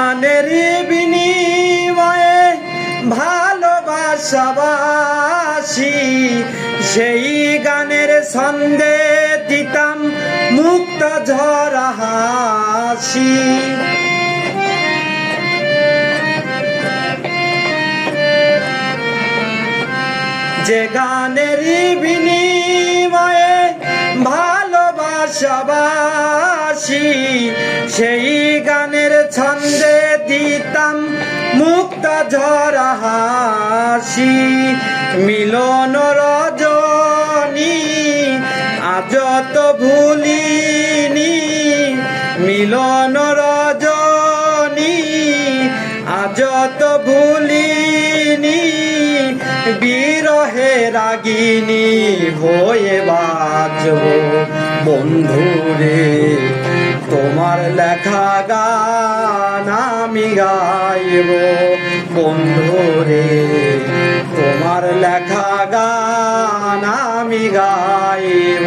গানের বিনিময়ে ভালোবাসাবাসি, সেই গানের ছন্দে দিতাম মুক্ত ঝরা হাসি। যে গানের বিনিময়ে ভালোবাসাবাসি, সেই গানের ছন্দে দিতাম মুক্ত ঝরা হাসি। মিলন রজনী আজ তো ভুলিনি, মিলন রজনী আজ তো ভুলিনি, বিরহে রাগিনী হয়ে বাজব বন্ধুরে। তোমার লেখা গান আমি গাইব বন্ধুরে, তোমার লেখা গান আমি গাইব।